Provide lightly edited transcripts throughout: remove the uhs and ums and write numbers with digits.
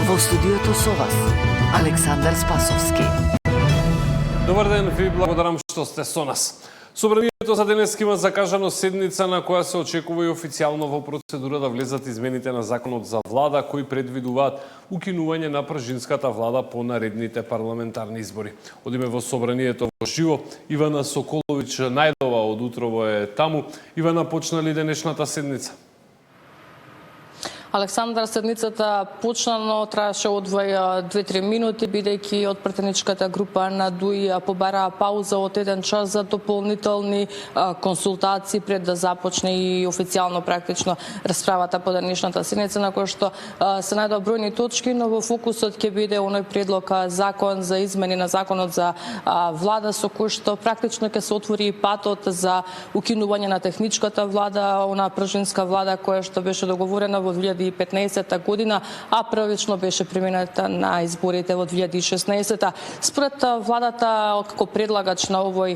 Во студиото со вас, Александар Спасовски. Добар ден, ви благодарам што сте со нас. Собранието за денес има закажано седница на која се очекува и официјално во процедура да влезат измените на законот за влада кои предвидуваат укинување на пржинската влада по наредните парламентарни избори. Одиме во собранието во живо. Ивана Соколовиќ најдова од утрово е таму. Ивана, почна ли денешната седница? Александар, седницата почна, но траеше одвој 2-3 минути, бидејќи од претеничката група на ДУИ побараа пауза од 1 час за дополнителни консултации пред да започне и официјално практично расправата по денешната седница, на која што се најдоа бројни точки, но во фокусот ќе биде оној предлог закон за измени на законот за влада, со кој што практично ќе се отвори патот за укинување на техничката влада, она пржинска влада која што беше договорена во 2015 година, а првично беше премината на изборите во 2016. Според владата, како предлагач на овој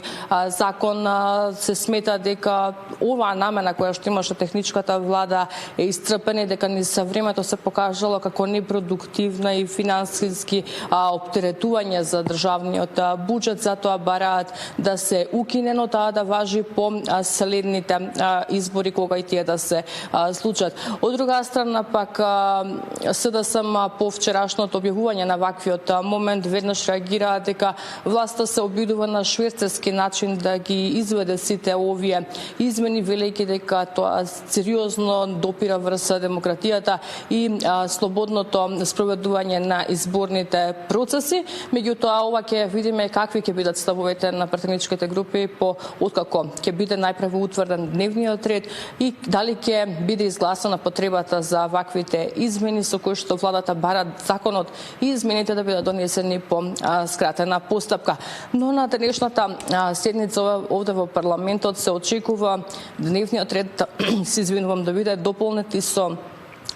закон, се смета дека оваа намена која што имаше техничката влада е исцрпена и дека низ времето се покажало како непродуктивна и финансиски оптеретување за државниот буџет, затоа бараат да се укине, но таа да важи по следните избори кога и тие да се случат. Од друга страна пак СДСМ по вчерашното објавување на ваквиот момент веднаш реагира дека власта се обидува на швейцарски начин да ги изведе сите овие измени, велејќи дека тоа сериозно допира врз демократијата и слободното спроведување на изборните процеси. Меѓутоа, ова ќе видиме какви ќе бидат ставовите на претеничките групи по откако ќе биде најпрво утврден дневниот ред и дали ќе биде изгласана потребата за ваквите измени со кои што владата бара законот и измените да бидат донесени по скратена постапка. Но на денешната седница овде во парламентот се очекува дневниот ред, се извинувам, да биде дополнет и со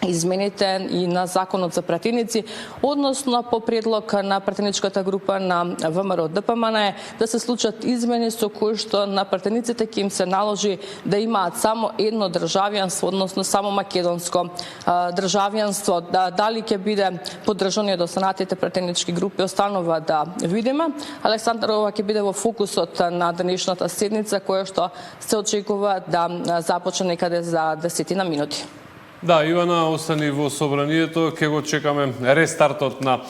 измените и на законот за пратеници, односно по предлог на пратеничката група на ВМРО ДПМН да се случат измени со кои што на пратениците ќе им се наложи да имаат само едно државјанство, односно само македонско државјанство. Дали ќе биде поддржано од останатите пратенички групи останува да видиме. Александар, ова ќе биде во фокусот на денешната седница која што се очекува да започне некаде за 10 минути. Да, Ивана, остани во собранието, ќе го чекаме рестартот на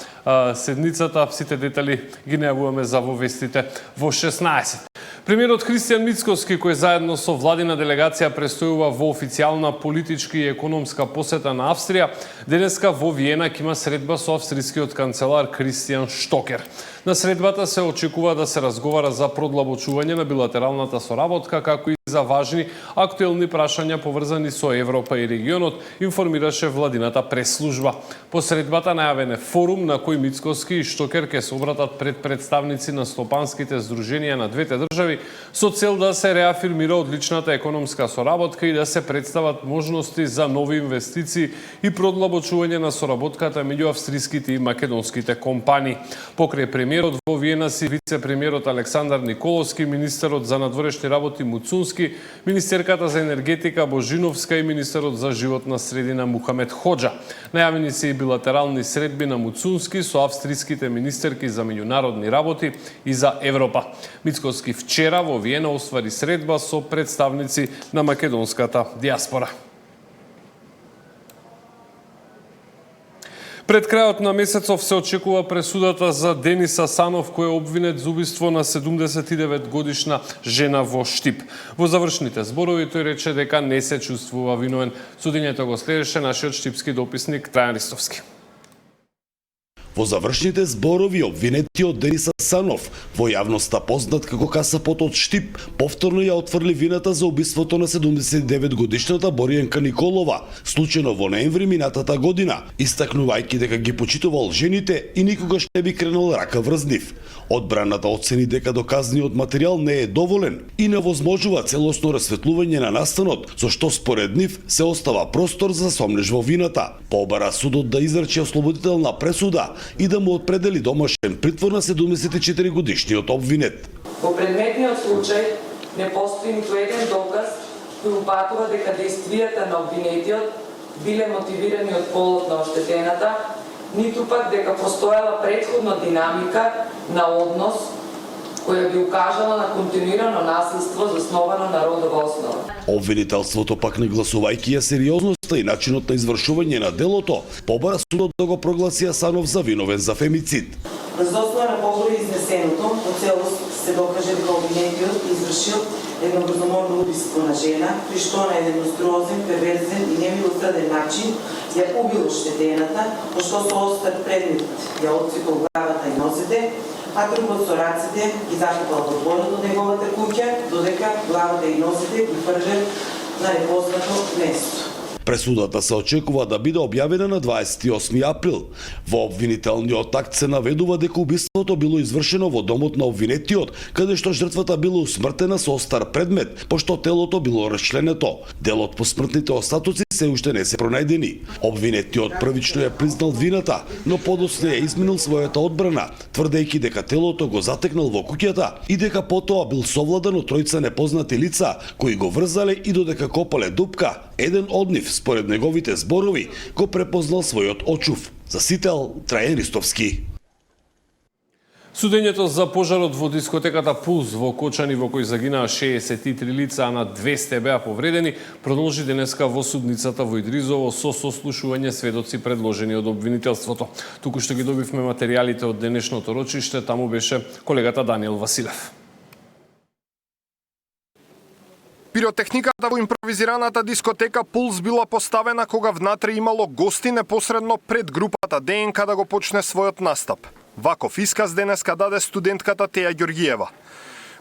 седницата. Сите детали ги најавуваме за во вестите во 16. Премиерот Христијан Мицкоски, кој заедно со владина делегација престојува во официјална политички и економска посета на Австрија, денеска во Виена ќе има средба со австрискиот канцелар Кристијан Штокер. На средбата се очекува да се разговара за продлабочување на билатералната соработка, како и за важни актуелни прашања поврзани со Европа и регионот, информираше владината пресслужба. По средбата најавен е форум на кој Мицкоски и Штокер ќе се обратат пред представници на стопанските здруженија на двете држави со цел да се реафирмира одличната економска соработка и да се представат можности за нови инвестиции и продлабочување на соработката меѓу австриските и македонските компании. Покрај премиерот во Виена си вице-премиерот Александар Николовски, министерот за надворешни работи Муцунски, министерката за енергетика Божиновска и министерот за животна средина Мухамед Хоџа. Најавени се и билатерални средби на Муцунски со австриските министерки за меѓународни работи и за Европа. Мицкоски вчера во Виена оствари средба со представници на македонската диаспора. Пред крајот на месецов се очекува пресудата за Дениса Санов, кој е обвинет за убиство на 79 годишна жена во Штип. Во завршните зборови тој рече дека не се чувствува виновен. Судењето го следеше нашиот штипски дописник Трајан Ристовски. Во завршните зборови обвинетиот Дениса Санов, во јавноста познат како касапот од Штип, повторно ја отврли вината за убиството на 79 годишната Боријанка Николова, случено во ноември минатата година, истакнувајќи дека ги почитувал жените и никогаш не би кренал рака врз нив. Одбраната оцени дека доказниот материјал не е доволен и невозможува целосно расветлување на настанот, со што според нив се остава простор за сомнеж во вината. Побара судот да изрече ослободителна пресуда и да му определи домашен притвор на 74 годишниот обвинет. Во предметниот случај не постои ниту еден доказ кој упатува дека дејствијата на обвинетиот биле мотивирани од полот на оштетената ниту пак дека постоела претходна динамика на однос која би укажала на континуирано насилство засновано на родова основа. Обвинителството пак нагласувајќи ја сериозноста и начинот на извршување на делото, побара судот да го прогласи Асанов за виновен за фемицид. Врз основа на погоре изнесеното, по целост се докаже дека обвинетиот извршил едно безуморно убиство на жена, при што на еден монструозен, перверзен и немилосрден начин ја убил оштетената, пошто со остар предмет ја отсипал главата и носите, а трупот со раците ги закопал во дворот од неговата куќа, додека главата и носите ги фрлел на непознато место. Пресудата се очекува да биде објавена на 28 април. Во обвинителниот акт се наведува дека убиството било извршено во домот на обвинетиот, каде што жртвата била усмртена со остар предмет, пошто телото било расчленето. Делот по смртните остатоци се уште не се пронајдени. Обвинетиот првично ја признал вината, но подоцна ја изменил својата одбрана, тврдејќи дека телото го затекнал во куќата и дека потоа бил совладан од тројца непознати лица кои го врзале и додека копале дупка. Еден од нив, според неговите зборови, го препознал својот очув. За Сител, Трајан Ристовски. Судењето за пожарот во дискотеката Пулс во Кочани, во кој загинаа 63 лица, а на 200 беа повредени, продолжи денеска во судницата во Идризово со сослушување сведоци предложени од обвинителството. Туку што ги добивме материјалите од денешното рочиште, таму беше колегата Даниел Василев. Пиротехниката во импровизираната дискотека Пулс била поставена кога внатре имало гости непосредно пред групата ДНК да го почне својот настап. Ваков исказ денеска даде студентката Теја Ѓоргиева.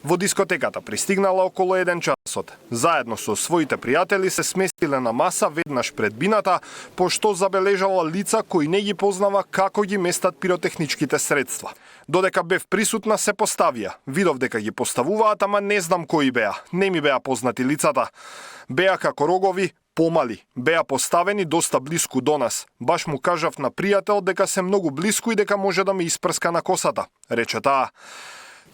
Во дискотеката пристигнала околу 1 часот. Заедно со своите пријатели се сместиле на маса веднаш пред бината, пошто забележала лица кои не ги познава како ги местат пиротехничките средства. Додека бев присутна се поставија. Видов дека ги поставуваат, ама не знам кои беа. Не ми беа познати лицата. Беа како рогови, помали. Беа поставени доста блиску до нас. Баш му кажав на пријател дека се многу блиску и дека може да ме испрска на косата, рече таа.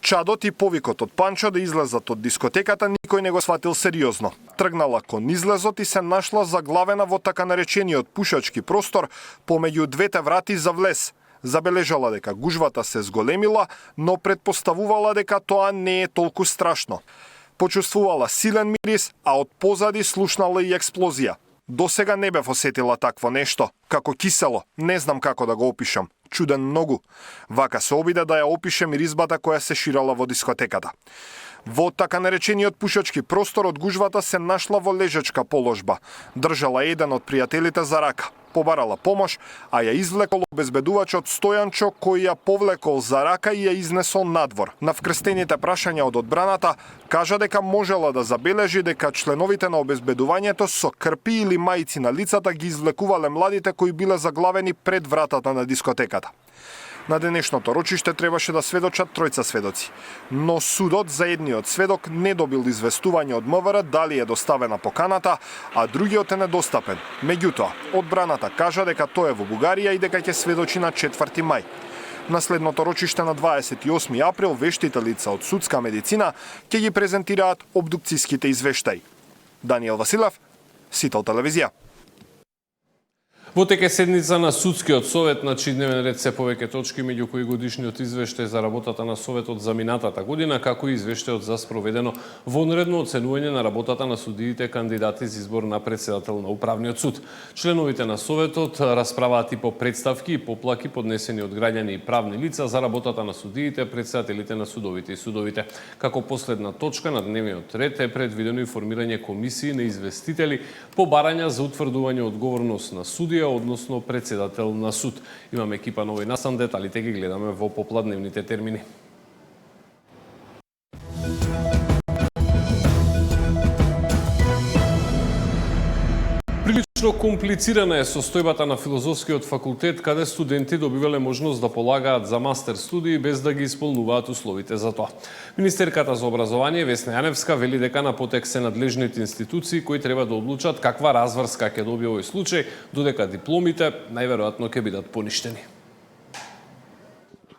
Чадот и повикот од Панчо да излезат од дискотеката никој не го сватил сериозно. Тргнала кон излезот и се нашла заглавена во така наречениот пушачки простор помеѓу двете врати за влез. Забележала дека гужвата се зголемила, но предпоставувала дека тоа не е толку страшно. Почувствувала силен мирис, а од позади слушнала и експлозија. Досега не бев осетила такво нешто, како кисело, не знам како да го опишам. Чуден многу. Вака се обиде да ја опише миризбата која се ширала во дискотеката. Во така наречениот пушачки простор од гужвата се нашла во лежачка положба. Држала еден од пријателите за рака. Побарала помош, а ја извлекол обезбедувачот Стојанчо кој ја повлекол за рака и ја изнесол надвор. На вкрстените прашања од одбраната кажа дека можела да забележи дека членовите на обезбедувањето со крпи или мајци на лицата ги извлекувале младите кои биле заглавени пред вратата на дискотеката. На денешното рочиште требаше да сведочат тројца сведоци, но судот за едниот сведок не добил известување од МВР дали е доставена поканата, а другиот е недостапен. Меѓутоа, одбраната кажа дека тој е во Бугарија и дека ќе сведочи на 4 мај. На следното рочиште на 28 април вештите лица од судска медицина ќе ги презентираат обдукцијските извештаи. Даниел Василев, Сител телевизија. Во теке седница на Судскиот совет на чиј дневен ред се повеќе точки, меѓу кои годишниот извештај за работата на Советот за минатата година, како и извештајот за спроведено вонредно оценување на работата на судиите кандидати за избор на председател на Управниот суд. Членовите на Советот расправаат и по представки и поплаки поднесени од граѓани и правни лица за работата на судиите, председателите на судовите и судовите. Како последна точка на дневниот ред е предвидено информирање комисии на известители по барања за утврдување одговорност на судија, односно председател на суд. Имаме екипа нови насам, деталите ги гледаме во попладневните термини. Прилично комплицирана е состојбата на филозофскиот факултет, каде студенти добивале можност да полагаат за мастер студии без да ги исполнуваат условите за тоа. Министерката за образование Весна Јаневска вели дека на потек се надлежните институции кои треба да одлучат каква разврска ќе добие овој случај, додека дипломите најверојатно ќе бидат поништени.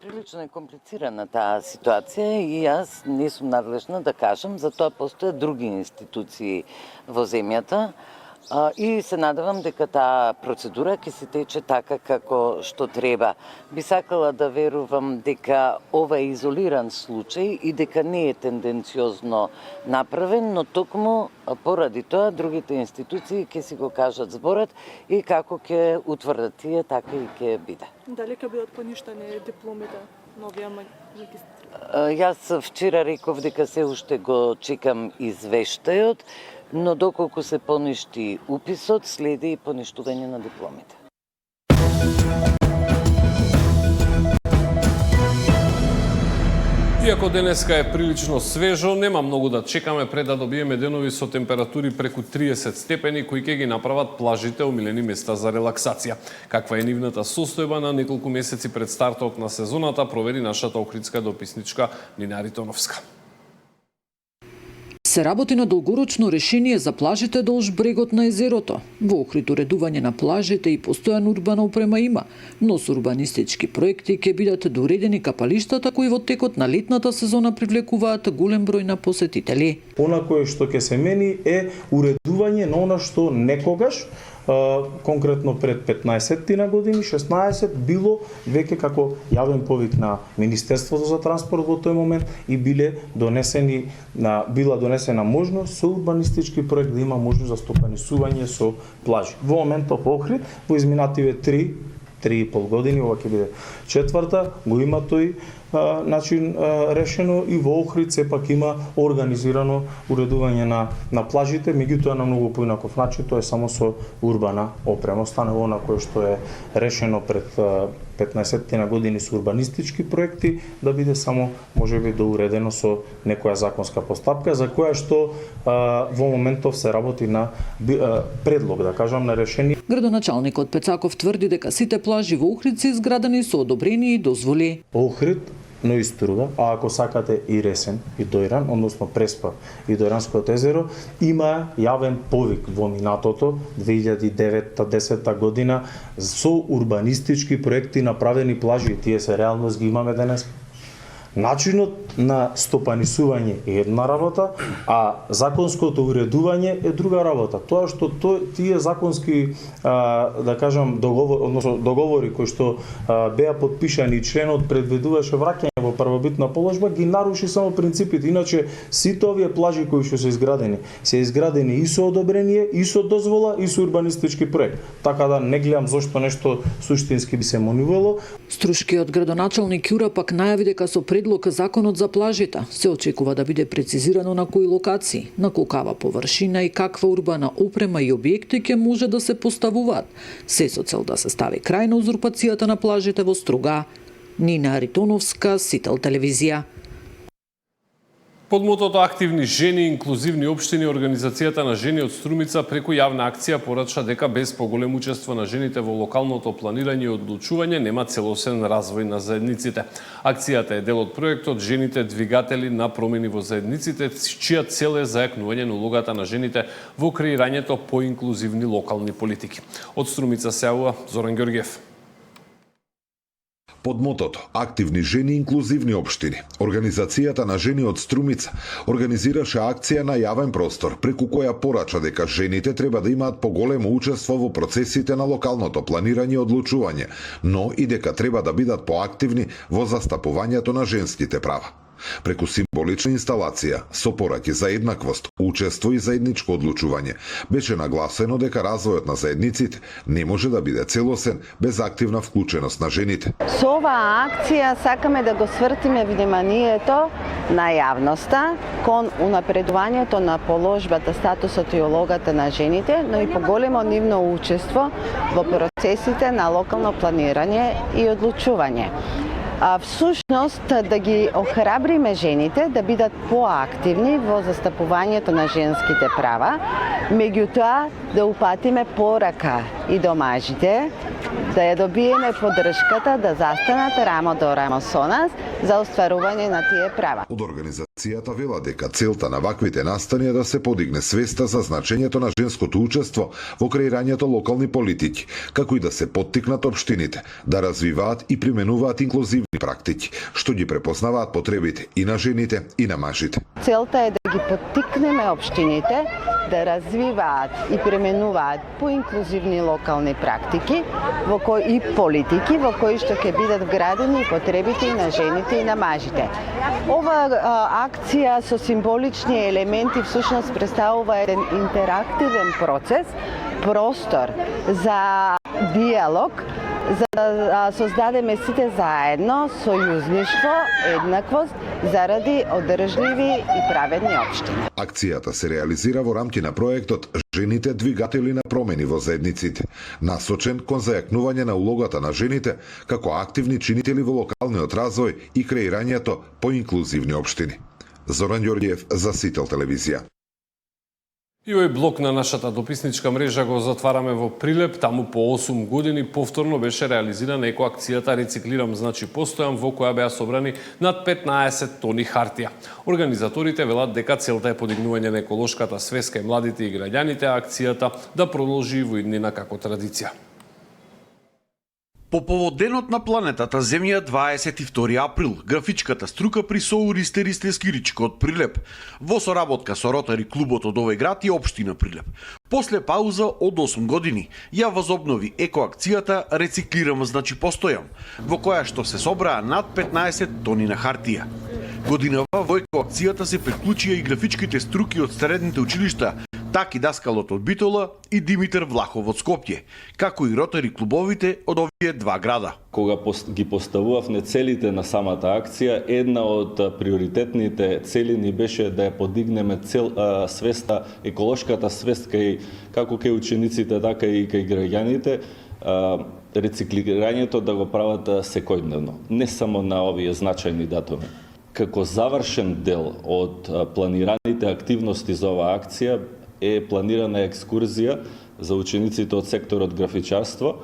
Прилично е комплицирана таа ситуација и јас не сум надлежна да кажам, затоа постојат други институции во земјата. И се надевам дека таа процедура ќе се тече така како што треба. Би сакала да верувам дека ова е изолиран случај и дека не е тенденциозно направен, но токму поради тоа другите институции ќе си го кажат зборот и како ќе утврдат тие, така и ќе биде. Дали ќе бидат поништени дипломите новија магистри? Јас вчера реков дека се уште го чекам извештајот, но доколку се поништи уписот, следи и поништување на дипломите. Иако денеска е прилично свежо, нема многу да чекаме пред да добиеме денови со температури преку 30 степени кои ќе ги направат плажите омилени места за релаксација. Каква е нивната состојба на неколку месеци пред стартот на сезоната, провери нашата охридска дописничка Нина Аритоновска. Се работи на долгорочно решение за плажите долж брегот на езерото. Во Охрид уредување на плажите и постојана урбана опрема има, но со урбанистички проекти ќе бидат доуредени капалиштата кои во текот на летната сезона привлекуваат голем број на посетители. Она кое што ќе се мени е уредување на она што некогаш конкретно пред 15 години, 16 било веќе како јавен повик на Министерството за транспорт во тој момент и била донесена можност со урбанистички проект да има можност за стопанисување со плажи. Во моментот во Охрид, во изминативе 3,5 години, ова ќе биде четврта, го има тој начин решено и во Охрид сепак има организирано уредување на плажите, меѓутоа на многу поинаков начин, тоа е само со урбана опрема. Останува она кое што е решено пред 15 години со урбанистички проекти, да биде само можеби доуредено со некоја законска постапка, за која што во моментов се работи на предлог, да кажам, на решение. Градоначалникот Пецаков тврди дека сите плажи во Охрид се изградени со одобрени и дозволи. Охрид, но и Струда, а ако сакате и Ресен и Дојран, односно Преспа и Дојранското езеро, има јавен повик во минатото 2009-10 година со урбанистички проекти направени плажи, тие се реалност ги имаме денес. Начинот на стопанисување е една работа, а законското уредување е друга работа. Тоа што тие законски да кажам договори кои што беа подпишани и членот предвидуваше враќање во првобитна положба, ги наруши само принципите. Иначе сите овие плажи кои што се изградени и со одобрение, и со дозвола, и со урбанистички проект. Така да не гледам зошто нешто суштински би се монувало. Струшкиот градоначалник Јура пак најави дека со предлог законот за плажите се очекува да биде прецизирано на кои локации, на колкава површина и каква урбана опрема и објекти ќе може да се поставуваат, се со цел да се стави крај на узурпацијата на плажите во Струга. Нина Аритоновска, Сител телевизија. Под мотото Активни жени и инклузивни општини, Организацијата на жени од Струмица преку јавна акција порача дека без поголемо учество на жените во локалното планирање и одлучување нема целосен развој на заедниците. Акцијата е дел од проектот Жените двигатели на промени во заедниците, чија цел е зајакнување на улогата на жените во креирањето поинклузивни локални политики. Од Струмица се јавува Зоран Ѓорѓев. Под мотото Активни жени и инклузивни општини, Организацијата на жени од Струмица организираше акција на јавен простор, преку која порача дека жените треба да имаат поголемо учество во процесите на локалното планирање и одлучување, но и дека треба да бидат поактивни во застапувањето на женските права. Преку символична инсталација со пораки за еднаквост, учество и заедничко одлучување, беше нагласено дека развојот на заедниците не може да биде целосен без активна вклученост на жените. Со оваа акција сакаме да го свртиме вниманието на јавноста кон унапредувањето на положбата, статусот и улогата на жените, но и поголемо нивно учество во процесите на локално планирање и одлучување. Всушност да ги охрабриме жените да бидат поактивни во застапувањето на женските права, меѓутоа да упатиме порака и до мажите, да ја добиеме поддршката да застанат рамо до рамо со нас за остварување на тие права. Од организацијата вела дека целта на ваквите настани е да се подигне свеста за значењето на женското учество во креирањето локални политики, како и да се поттикнат општините да развиваат и применуваат инклузивни практики, што ги препознаваат потребите и на жените и на мажите. Целта е да ги поттикнеме општините да развиваат и пременуваат поинклузивни локални практики и политики во кои што ќе бидат вградени потребите и на жените и на мажите. Ова акција со символични елементи всушност представува еден интерактивен процес, простор за диалог, за да создадеме сите заедно сојузништво, еднаквост заради одржливи и праведни општини. Акцијата се реализира во рамки на проектот Жените двигатели на промени во заедниците, насочен кон зајакнување на улогата на жените како активни чинители во локалниот развој и креирањето по инклузивни општини. Зоран Ѓорѓиев за Сител телевизија. И овој блок на нашата дописничка мрежа го затвараме во Прилеп. Таму по 8 години повторно беше реализирана екоакцијата Рециклирам, значи постојам, во која беа собрани над 15 тони хартија. Организаторите велат дека целта е подигнување на еколошката свест кај младите и граѓаните, а акцијата да продолжи во иднина како традиција. По повод денот на планетата Земја 22 април, графичката струка при СОУ Ристе Скиричка од Прилеп, во соработка со Ротари клубот од овој град и општина Прилеп. После пауза од 8 години, ја возобнови екоакцијата Рециклирам, значи постојам, во која што се собраа над 15 тони на хартија. Годинава во екоакцијата се приклучија и графичките струки од средните училишта Таки Даскалот од Битола и Димитар Влахов од Скопје, како и ротари клубовите од овие два града. Кога ги поставувавме целите на самата акција, една од приоритетните цели ни беше да ја подигнеме свеста, еколошката свест како кај учениците, така и кај граѓаните, рециклирањето да го прават секојдневно, не само на овие значајни датуми. Како завршен дел од планираните активности за оваа акција е планирана екскурзија за учениците од секторот графичарство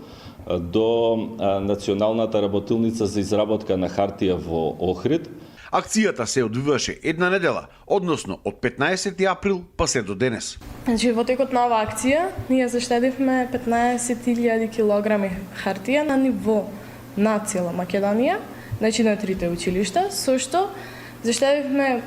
до Националната работилница за изработка на хартија во Охрид. Акцијата се одвиваше една недела, односно од 15 април па се до денес. Значи, во текот на оваа акција ние заштедивме 15.000 килограми хартија на ниво на цела Македонија, значи на трите училишта, со што заштедивме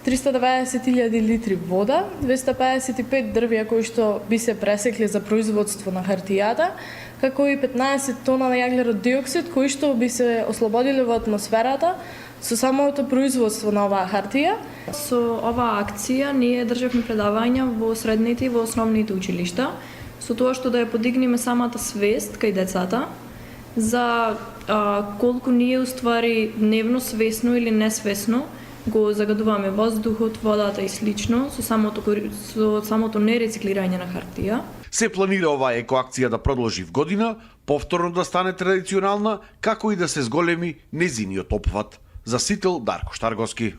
390.000 литри вода, 255 дрвја кои што би се пресекли за производство на хартијата, како и 15 тона на јаглерод диоксид кои што би се ослободиле во атмосферата со самото производство на оваа хартија. Со оваа акција ние државме предавања во средните и во основните училишта, со тоа што да ја подигнеме самата свест кај децата за колку ние уствари дневно свесно или несвесно го загадуваме воздухот, водата и слично со самото нерециклирање на хартија. Се планира оваа екоакција да продолжи в година, повторно да стане традиционална, како и да се зголеми незиниот опфат. За Сител Дарко Штарговски.